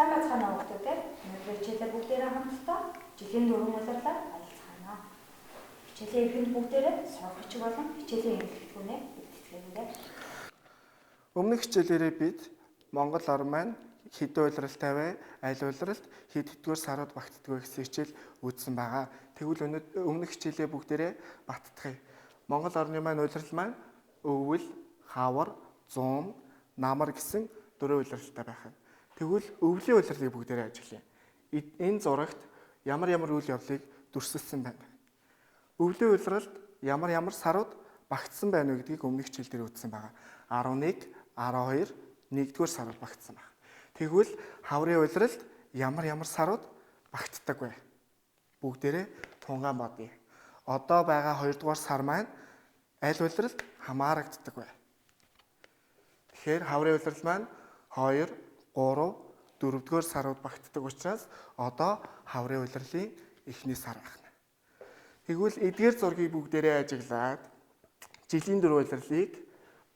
Сайн байцгаана уу хүмүүс те. Өнөөдөр хичээлээ бүгдээрээ хамтдаа жилийн дөрвөн улирлаар танилцгаана. Хичээлийн эхэнд бүгдээрээ сурах бичиг болон хичээлийн эхлэлгүүнээ бэлтгэгээрэй. Өмнөх хичээлээрээ бид Монгол ор маань хэдэн улиралтай вэ? Аль улиралд хэд хэдгээр сарууд багтдаг вэ гэсэн хичээл үзсэн байгаа. Тэгвэл өмнөх хичээлээ бүгдээрээ баттгая. Монгол орны маань улирал маань өвөл, хавар, зуун, намар гэсэн дөрвөн улиралтай байх. Тэгвэл өвлийн улирлыг бүгдээрээ ажиглая. Энэ зурагт ямар үйл явдлыг дүрсэлсэн байна. Өвлийн улиралд ямар сарууд багтсан байна вэ гэдгийг өмнөх хичээл дээр үзсэн байгаа. 11, 12, 1-р сарууд багтсан байна. Тэгвэл хаврын улиралд ямар сарууд багтдаг вэ? Бүгдээрээ тунгаан бодъё. Одоо байгаа 2-р сар маань аль улиралд хамаарагддаг вэ? Тэгэхээр хаврын улирал маань 2, 3, 4-р сарууд багтдаг учраас одоо хаврын улирлын эхний сар байна. Тэгвэл эдгээр зургийг бүгдээрээ ажиглаад жилийн дөрвөн улирлыг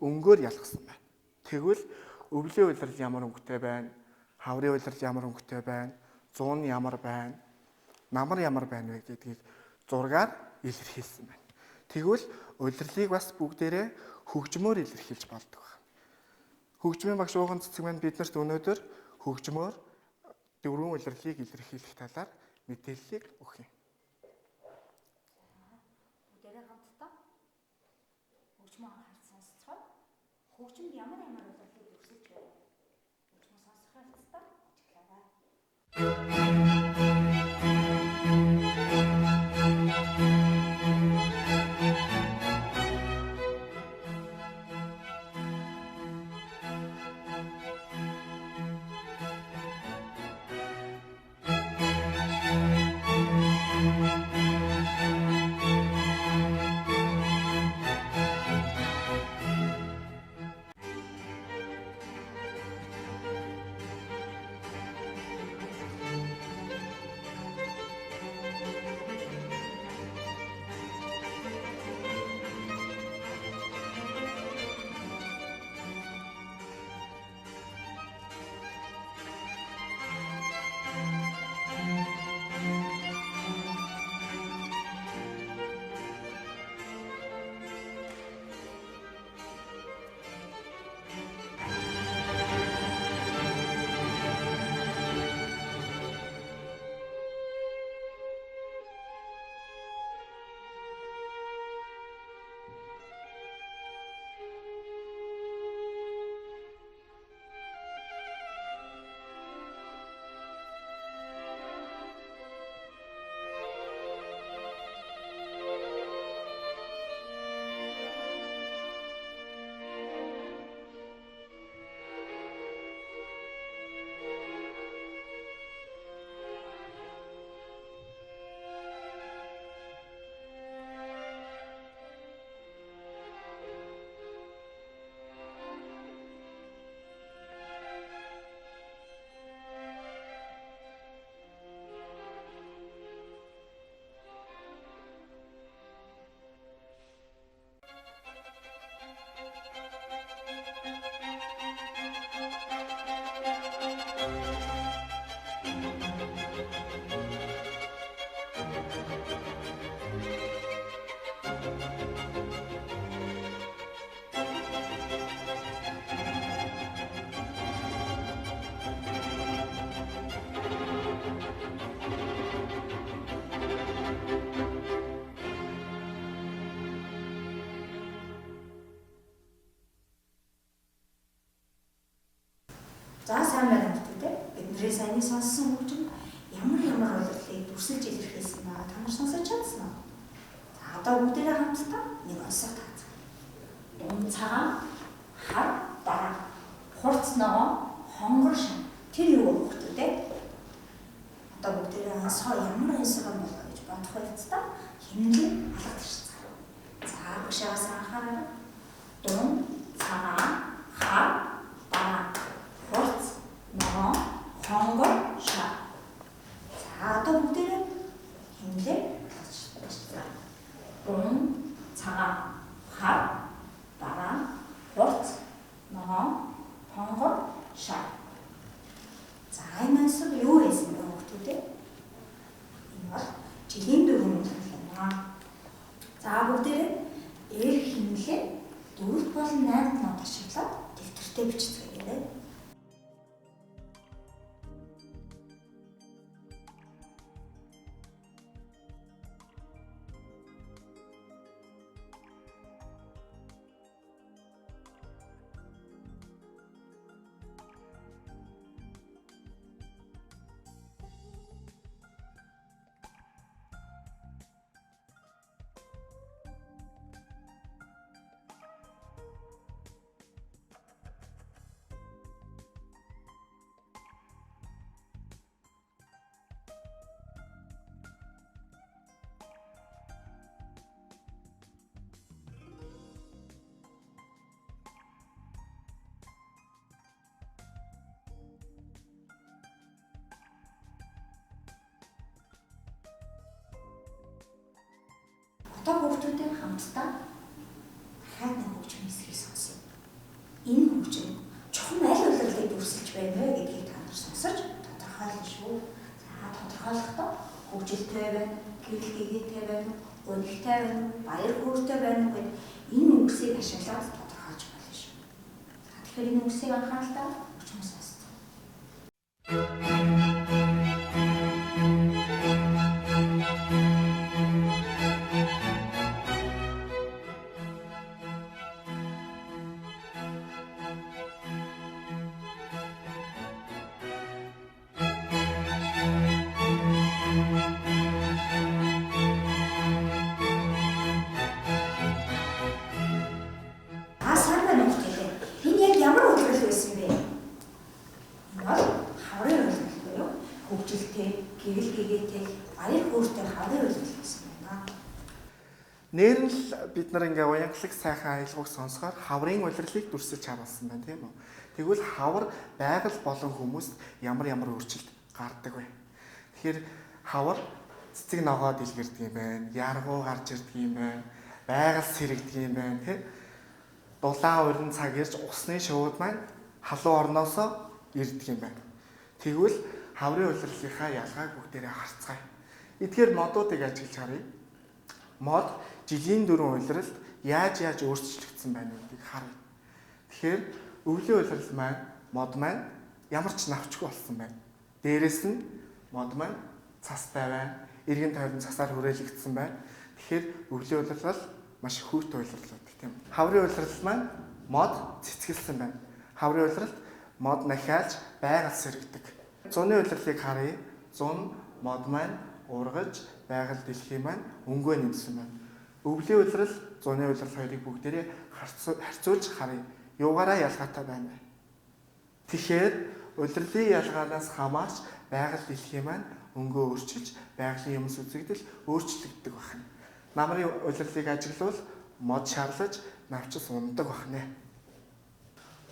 өнгөөр ялгсан байна. Тэгвэл өвлийн улирал ямар өнгөтэй байна? Хаврын улирал ямар өнгөтэй байна? Зуун ямар байна? Намар ямар байна вэ гэдгийг зургаар илэрхийлсэн байна. Тэгвэл улирлыг бас бүгдээрээ хөгжмөөр илэрхийлж болдог. Хөгжмийн багш Ууган Цэцэг маань биднэрт өнөөдөр хөгжмөөр дөрвөн улирлыг илэрхийлэх талаар мэдээллийг өгөх юм. Бүгдээрээ хамтдаа хөгжмөө анхаарч сонсцгоо. Хөгжмөнд ямар улирлыг дүрсэлж байна? Хөгжмөө сонсохын тулд ажиглаарай. За сайн байна уу те. Бидний саяны сонссон хөгжим ямар улирлыг дүрсэлж илэрхийлсэн байгаа та нар сонсож чадсан уу? За одоо бүгдээрээ хамтдаа нэг онцгой таац. Дунд цагаан, хар, дараа, хурц ногоо, хонгор шан. Тэр юу вэ те? Одоо бүгдээрээ онцгой ямар онцгой болоо гэж бодох байлцтай хэмнэлийг алгадчихсан. За багшаас анхаарал. Дунд, цагаан, хар, дараа, хурц, ногоо, хонгор шан. За одоо бүгдээрээ хэмнэлээ алгадчихсан. Дунд, цагаан, хар, дараа, хурц, ногоо, хонгор шан. За энэ гэртээ бичцгээе. Одоо хүүхдүүдийн хамтдаа дахиад нэг хөгжмийн эсрэг сонсъё. Энэ хөгжим чухам аль улирлыг дүрсэлж байна вэ гэдгийг та нар сонсож тодорхойлно шүү. За тодорхойлохдоо хөгжилтэй байна, гэрэл гэгээтэй байна, өнөлтэй байна, баяр хөөртэй байна гэдэг энэ үгсийг ашиглаад тодорхойлж болно шүү. За тэгэхээр энэ үгсийг анхааралтай хөгжим сонсцгоо. Гэрэл гэгээтэй баяр хөөртэй хаврын үйлдэл гэсэн байна. Нэр нь л бид нар ингээ уянгалаг сайхан аялгауг сонсохоор хаврын улирлыг дүрсэж харуулсан байна тийм үү. Тэгвэл хавар байгаль болон хүмүүст ямар өөрчлөлт гардаг вэ? Тэгэхээр хавар цэцэг ногоо дэлгэрдэг юм байна, яргуу гарч ирдэг юм байна, байгаль сэрэгдэг юм байна тийм. Дулаан урин цаг ирж усны шууд маань халуун орноосоо ирдэг юм байна. Тэгвэл хаврын улирлынхаа ялгааг бүгдээрээ харцгаая. Эдгээр модуудыг ажиглаж харъя. Мод жилийн дөрвөн улиралд яаж өөрчлөгдсөн байна гэдгийг харъя. Тэгэхээр өвлийн улирал маань мод маань ямар ч навчгүй болсон байна. Дээрээс нь мод маань цастай байна. Иргэн тойрон цасаар хүрээлэгдсэн байна. Тэгэхээр өвлийн улирал маш хүүтэй улирал байдаг тийм. Хаврын улирал маань мод цэцгэлсэн байна. Хаврын улиралд мод нахиалж байгаль сэрэгдэг. Зуны улирлыг харъя. Зун мод маань ургаж байгаль дэлхий маань өнгөө нэмсэн байна. Өвлийн улирал, зуны улирал хоёрыг бүгдээрээ харьцуулж харъя. Юугаараа ялгаатай байна вэ? Тэгэхээр улирлын ялгаанаас хамаарч байгаль дэлхий маань өнгөө өөрчилж, байгалийн юмс үзэгдэл өөрчлөгддөг байна. Намрын улирлыг ажиглавал мод шарлаж, навчис ундаг байна.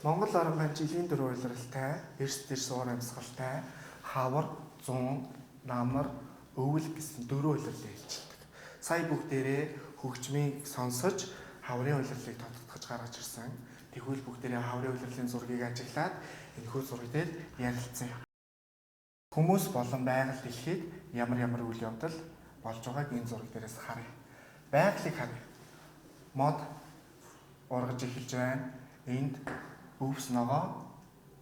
Монгол орн маань жилийн дөрвөн улиралтай, эрс дэрс уур амьсгалтай, хавар, зун, намар, өвөл гэсэн дөрвөн улирлыг хэлждэг. Сая бүгдээрээ хөгжмийг сонсож хаврын улирлыг тодтогдож гаргаж ирсэн. Тэгвэл бүгдээрээ хаврын улирлын зургийг ажиглаад энэхүү зураг дээр ярилцсан юм. Хүмүүс болон байгаль дэлхийд ямар үйл явдал болж байгааг энэ зураг дээрээс харъя. Байгалыг харъя. Мод ургаж эхэлж байна. Энд өвс ногоо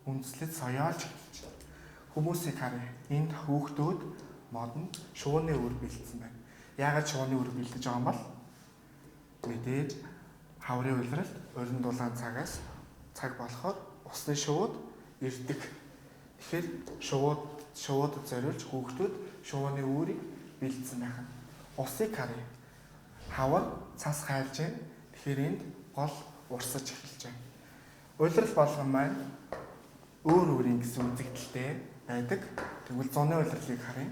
үндэслэж соёолж эхэлж байна. Хүмүүсийг харъя. Энд хүүхдүүд модонд шууны үр бэлдсэн байна. Яагаад шууны үр бэлдэж байгаа юм бол мэдээж хаврын улиралд урин дулаан цагаас цаг болохоор усны шууд ирдэг. Тэгэхээр шуудад зориулж хүүхдүүд шууны үрийг бэлдсэн байх нь. Усыг харъя. Хавар цас хайлж байна. Тэгэхээр энд гол урсаж эхэлж байна. Улирал болгон маань өөрийн гэсэн үзэгдэлтэй байдаг. Тэгвэл зуны улирлыг харъя.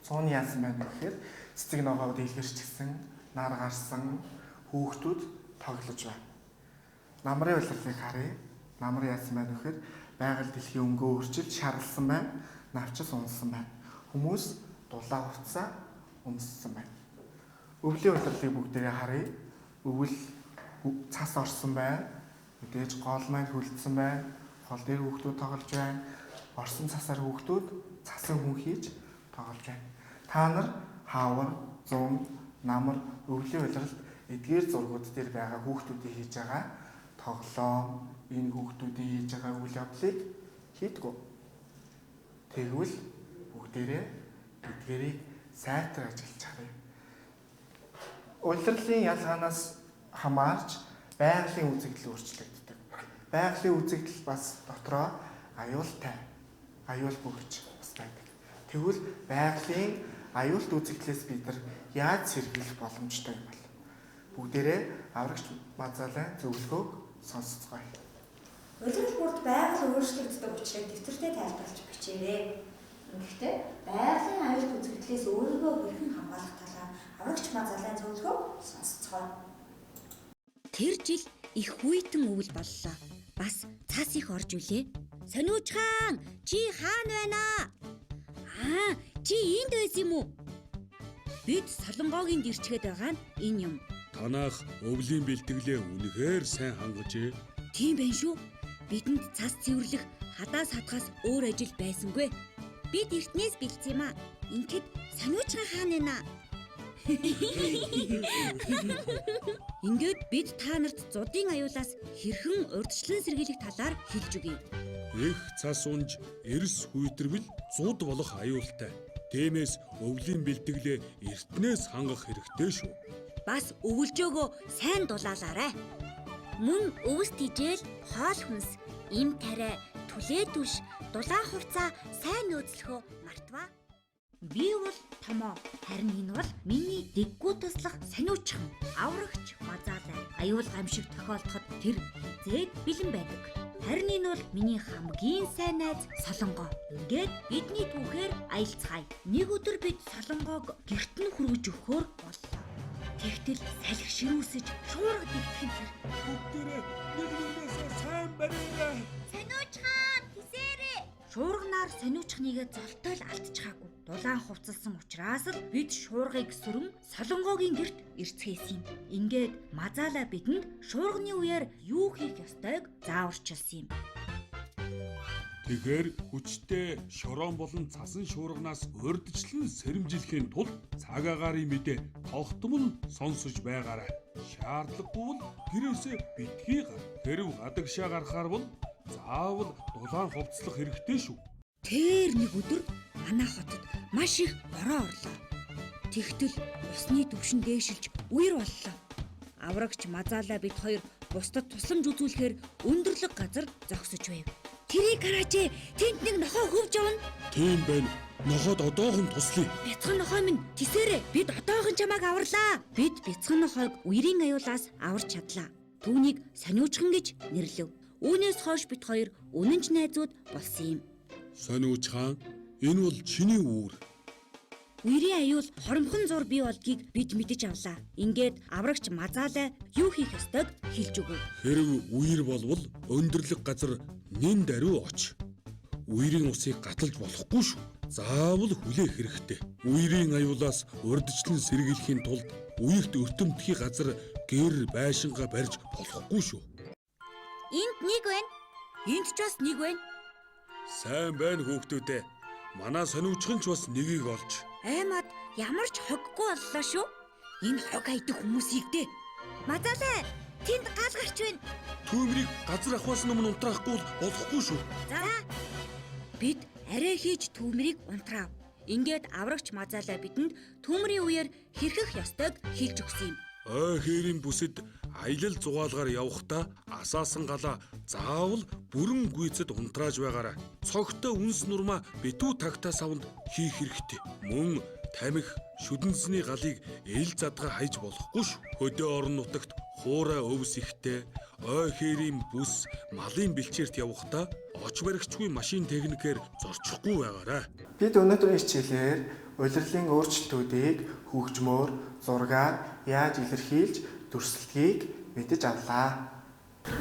Зун яасан байна гэхээр цэцэг ногоо дэлгэрчсэн, нар гарсан хүүхдүүд тоглож байна. Намрын улирлыг харъя. Намар яасан байна гэхээр байгаль дэлхийн өнгөө өөрчилж шарлсан байна. Навчис унсан байна. Хүмүүс дулаан хувцас өмссөн байна. Өвлийн улирлыг бүгдээрээ харъя. Өвөл цас орсон байна. Мэдээж гол маань хүлдсэн байна. Гол дээр хүүхдүүд тоглож байна. Орсон цасаар хүүхдүүд цасан хүн хийж тоглож байна. Та нар хавар, зун, намар, өвлийн улиралд эдгээр зургууд дээр байгаа хүүхдүүдийн хийж байгаа тоглоом, энэ хүүхдүүдийн хийж байгаа үйл явдлыг хийдгүү. Тэгвэл бүгдээрээ эдгээрийг сайтар ажиллаж харъя. Улирлын ялгаанаас хамаарч байгалийн үзэгдэл өөрчлөгддөг. Байгалийн үзэгдэл бас дотроо аюултай, аюул бүрж бас байдаг. Тэгвэл байгалийн аюулт үзэгдлээс бид нар яаж сэргийлэх боломжтой юм бол бүгдээрээ аврагч Мазалайн зөвлөгөөг сонсцгоё. Улирал бүрд байгаль өөрчлөгддөг учраас дэвтэртэй тайлбарлаж бичээрэй. Гэхдээ байгалийн аюулт үзэгдлээс өөрийгөө хэрхэн хамгаалах талаар аврагч Мазалайн зөвлөгөөг сонсцгоё. Тэр жил их хүйтэн өвөл боллоо. Бас цас их орж үлээ. Сониуч хаан, чи хаана байна аа? Чи энд байсан юм уу? Бид Солонгогийн дэрчгээд байгаа нь энэ юм. Танах өвлийн бэлтгэлээ үнэхээр сайн хангажээ. Тийм байна шүү. Бидэнд цас цэвэрлэх хадаас хатгаас өөр ажил байсангүй. Бид эртнээс бэлдсэн юм аа. Ингээд сониуч хаан байна. Ингээд бид та нарт зуудын аюулаас хэрхэн урьдчилан сэргийлэх талаар хэлж өгье. Их цас унж эрс хүйтэрвэл зуд болох аюултай. Тиймээс өвлийн бэлтгэлээ эртнээс хангах хэрэгтэй шүү. Бас өвөлжөөгөө сайн дулаалаарай. Мөн өвс тижэл, хоол хүнс, им тариа, түлээ түш, дулаан хувцаа сайн нөөцлөхөө мартваа. Би бол томоо, харин энэ бол миний дэггүү туслах сониучхан, аврагч Мазалай. Аюул гамшиг тохиолдоход тэр хизээд бэлэн байдаг. Харин энэ бол миний хамгийн сайн найз Солонгоо. Ингээд бидний түүхээр аялцгаая. Нэг өдөр бид Солонгоог гэрт нь хүргэж өгөхөөр боллоо. Тэгтэл салхи ширүүсэж шуурга дэгдэх тэр Бүгдээрээ нэг нэгнээсээ сайн барьаарай. сониучхан тисээрээ. Шуурганаар сониучхнийгээ золтой л алдчихаагүй. Дулаан хувцалсан учраас л бид шуургыг сөрөн Солонгогийн гэрт ирцгээсэн юм. Ингээд Мазалай бидэнд шуурганы үеэр юу хийх ёстойг зааварчилсан юм. Тэгэхээр хүчтэй шорон болон цасан шуурганаас урьдчилан сэрэмжлэхийн тулд цаг агаарын мэдээ тогтмол сонсож байгаарай. Шаардлагагүй бол гэрээсээ битгий гар. Хэрв гадагшаа гарахаар бол заавал дулаан хувцлах хэрэгтэй шүү. Тэр нэг өдөр манай хотод маш их бороо орлоо. Тэгтэл усны түвшин дээшилж үер боллоо. Аврагч Мазалай бид хоёр бусдад тусламж үзүүлэхээр өндөрлөг газар зогсож байв. Тэрийг хараач, тэнд нэг нохой хөвж явна. Тийм байна. Нохоод одоохон туслая. Бяцхан нохой минь тисээрээ бид одоохон чамайг аварлаа. Бид бяцхан нохойг үерийн аюулаас аварч чадлаа. Түүнийг сониучхан гэж нэрлэв. Үүнээс хойш бид хоёр үнэнч найзууд болсон юм. Сониуч хаан, энэ бол чиний үүр. Үерийн аюул хоромхон зур бий болдгийг бид мэдэж авлаа. Ингээд аврагч Мазалай юу хийх ёстойг хэлж өгөв. Хэрв үер болвол өндөрлөг газар нэн даруй оч. Үерийн усыг гаталж болохгүй шүү. Заавал хүлээх хэрэгтэй. Үерийн аюулаас урьдчилан сэргийлэхийн тулд үерт өртөмтгий газар гэр байшингаа барьж болохгүй шүү. Энд нэг байна. Энд ч бас нэг байна. Сайн байна хүүхдүүдээ. Манай сониучхан ч бас нэгийг олж. Аймад ямар ч хоггүй боллоо шүү. Энэ хог айдаг хүмүүсийг дээ. Мазалай, тэнд гал гарч байна. Түүмрийг газар ахваас өмнө унтраахгүй болохгүй шүү. За. Бид арай хийж түүмрийг унтраав. Ингээд аврагч Мазалай бидэнд түүмрийн үеэр хэрхэх ёстойг хэлж өгсөн юм. Ой хэрийн бүсэд аялал зугаалгаар явахдаа асаасан галаа заавал бүрэн гүйцэд унтрааж байгаарай. Цогтой үнс нурмаа битүү тагтаа савнд хийх хэрэгтэй. Мөн тамхи шүдэнсний галыг эл задгаа хайж болохгүй шүү. Хөдөө орон нутагт хуурай өвс ихтэй, ой хэрийн бүс малын бэлчээрт явахдаа оч баригчгүй машин техникээр зорчихгүй байгаарай. Бид өнөөдрийн хичээлээр улирлын өөрчлөлтүүдийг хөгжмөөр, зургаар яаж илэрхийлж дүрслэхийг мэдэж авлаа.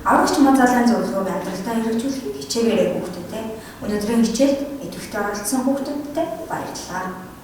Аврагч Мазалайн зөвлөгөөг амьдралдаа хэрэгжүүлэхэд хичээгээрэй хүүхдүүдээ. Өнөөдрийн хичээлд идэвхтэй оролцсон хүүхдүүдтэй баярлалаа.